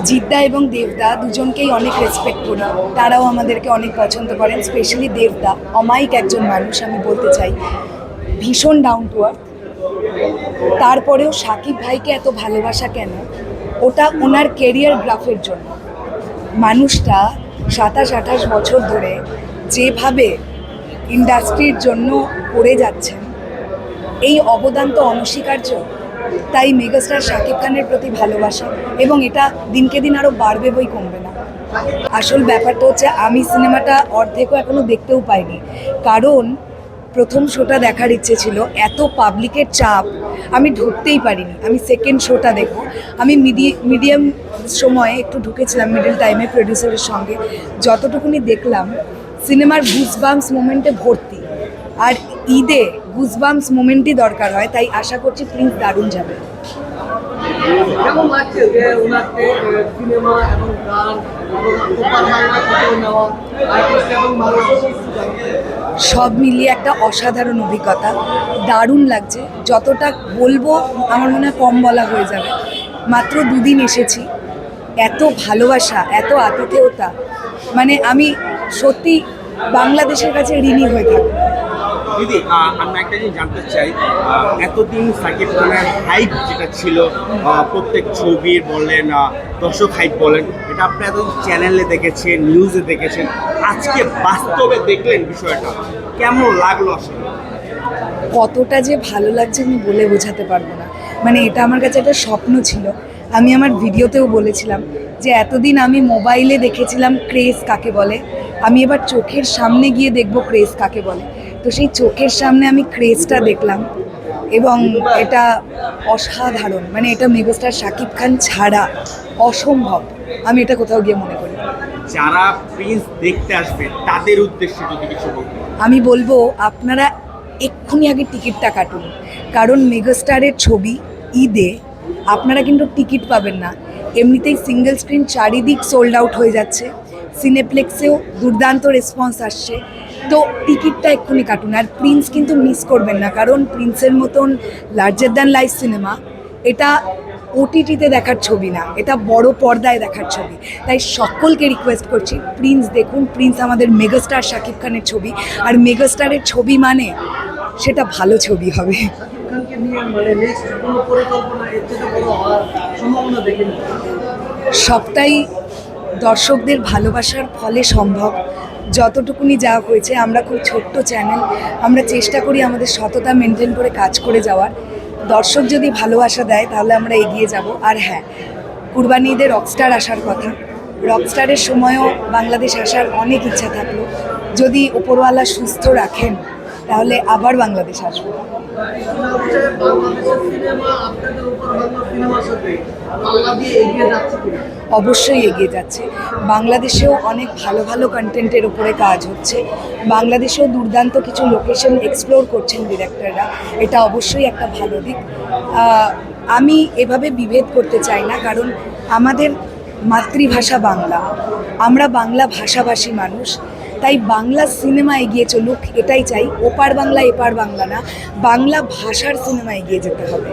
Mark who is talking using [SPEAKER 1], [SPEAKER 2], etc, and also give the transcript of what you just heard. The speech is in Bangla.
[SPEAKER 1] জিদ্দা এবং দেবদা দুজনকেই অনেক রেসপেক্ট করি, তারাও আমাদেরকে অনেক পছন্দ করেন। স্পেশালি দেবদা অমায়িক একজন মানুষ, আমি বলতে চাই, ভীষণ ডাউন টু আর্থ। তারপরেও শাকিব ভাইকে এত ভালোবাসা কেন? ওটা ওনার কেরিয়ার গ্রাফের জন্য। মানুষটা 27-28 বছর ধরে যেভাবে ইন্ডাস্ট্রির জন্য করে যাচ্ছেন, এই অবদান তো অনস্বীকার্য। তাই মেগাস্টার শাকিব খানের প্রতি ভালোবাসা, এবং এটা দিনকে দিন আরও বাড়বে, বই কমবে না। আসল ব্যাপারটা হচ্ছে আমি সিনেমাটা অর্ধেকও এখনও দেখতেও পাইনি, কারণ প্রথম শোটা দেখার ইচ্ছে ছিল। এত পাবলিকের চাপ, আমি ঢুকতেই পারিনি। আমি সেকেন্ড শোটা দেখবো। আমি মিডিয়াম সময়ে একটু ঢুকেছিলাম, মিডল টাইমে প্রডিউসারের সঙ্গে। যতটুকুনি দেখলাম, সিনেমার গুজবাম্পস মোমেন্টে ভর্তি। আর ঈদে গুজবাম্পস মোমেন্টই দরকার হয়, তাই আশা করছি প্রিন্স দারুণ যাবে।
[SPEAKER 2] কেমন লাগছে যে ওনাকে সিনেমা এবং গান
[SPEAKER 1] সব মিলিয়ে একটা অসাধারণ অভিজ্ঞতা, দারুণ লাগছে। যতটা বলবো আমার মনে হয় কম বলা হয়ে যাবে। মাত্র 2 দিন এসেছি, এত ভালোবাসা, এত আতিথেয়তা, মানে আমি সত্যি বাংলাদেশের কাছে ঋণী হয়ে থাকবো।
[SPEAKER 3] দিদি, আমি একটা জিনিস জানতে চাই, এতদিন সাকিব খানের হাইপ যেটা ছিল, প্রত্যেক ছবির বলেন, দর্শক হাইপ বলেন, এটা আপনি এতদিন চ্যানেলে দেখেছেন, নিউজে দেখেছেন, আজকে বাস্তবে দেখলেন বিষয়টা, কেমন লাগলো আসলে?
[SPEAKER 1] কতটা যে ভালো লাগছে আমি বলে বোঝাতে পারবো না। মানে এটা আমার কাছে একটা স্বপ্ন ছিল। আমি আমার ভিডিওতেও বলেছিলাম যে এতদিন আমি মোবাইলে দেখেছিলাম ক্রেজ কাকে বলে, আমি এবার চোখের সামনে গিয়ে দেখব ক্রেজ কাকে বলে। তো সেই চোখের সামনে আমি ক্রেজটা দেখলাম, এবং এটা অসাধারণ। মানে এটা মেগাস্টার শাকিব খান ছাড়া অসম্ভব, আমি এটা কোথাও গিয়ে মনে করি।
[SPEAKER 3] যারা প্রিন্স দেখতে আসবে তাদের উদ্দেশ্যে যদি কিছু বলতে।
[SPEAKER 1] আমি বলবো আপনারা এক্ষুনি আগে টিকিটটা কাটুন, কারণ মেগাস্টারের ছবি ঈদে আপনারা কিন্তু টিকিট পাবেন না। এমনিতেই সিঙ্গেল স্ক্রিন চারিদিক সোল্ড আউট হয়ে যাচ্ছে, সিনেপ্লেক্সেও দুর্দান্ত রেসপন্স আসছে। তো টিকিটটা এক্ষুনি কাটুন। আর প্রিন্স কিন্তু মিস করবেন না, কারণ প্রিন্সের মতন লার্জার দ্যান লাইফ সিনেমা, এটা ওটিটিতে দেখার ছবি না, এটা বড় পর্দায় দেখার ছবি। তাই সকলকে রিকোয়েস্ট করছি, প্রিন্স দেখুন। প্রিন্স আমাদের মেগাস্টার শাকিব খানের ছবি, আর মেগাস্টারের ছবি মানে সেটা ভালো ছবি হবে।
[SPEAKER 2] শাকিব খানকে নিয়ে মানে নেক্সট কোনো পরিকল্পনা এর থেকে বড় হওয়ার সম্ভাবনা দেখেন?
[SPEAKER 1] সবটাই দর্শকদের ভালোবাসার ফলে সম্ভব। যতটুকুনি যা হয়েছে, আমরা খুব ছোট্ট চ্যানেল, আমরা চেষ্টা করি আমাদের সততা মেনটেন করে কাজ করে যাওয়ার। দর্শক যদি ভালোবাসা দেয় তাহলে আমরা এগিয়ে যাব। আর হ্যাঁ, কুরবানি ঈদে রকস্টার আসার কথা। রকস্টারের সময়ও বাংলাদেশ আসার অনেক ইচ্ছা থাকলো। যদি ওপরওয়ালা সুস্থ রাখেন তাহলে আবার বাংলাদেশ আসবো।
[SPEAKER 2] বাংলাদেশের সিনেমা আপনাদের উপর বাংলা সিনেমার সাথে পাল্লা দিয়ে এগিয়ে যাচ্ছে কিনা?
[SPEAKER 1] অবশ্যই এগিয়ে যাচ্ছে। বাংলাদেশেও অনেক ভালো ভালো কন্টেন্টের উপরে কাজ হচ্ছে। বাংলাদেশেও দুর্দান্ত কিছু লোকেশন এক্সপ্লোর করছেন ডিরেক্টররা, এটা অবশ্যই একটা ভালো দিক। আমি এভাবে বিভেদ করতে চাই না, কারণ আমাদের মাতৃভাষা বাংলা, আমরা বাংলা ভাষাভাষী মানুষ। তাই বাংলা সিনেমা এগিয়ে চলুক, এটাই চাই। ওপার বাংলা এপার বাংলা না, বাংলা ভাষার সিনেমা এগিয়ে যেতে হবে।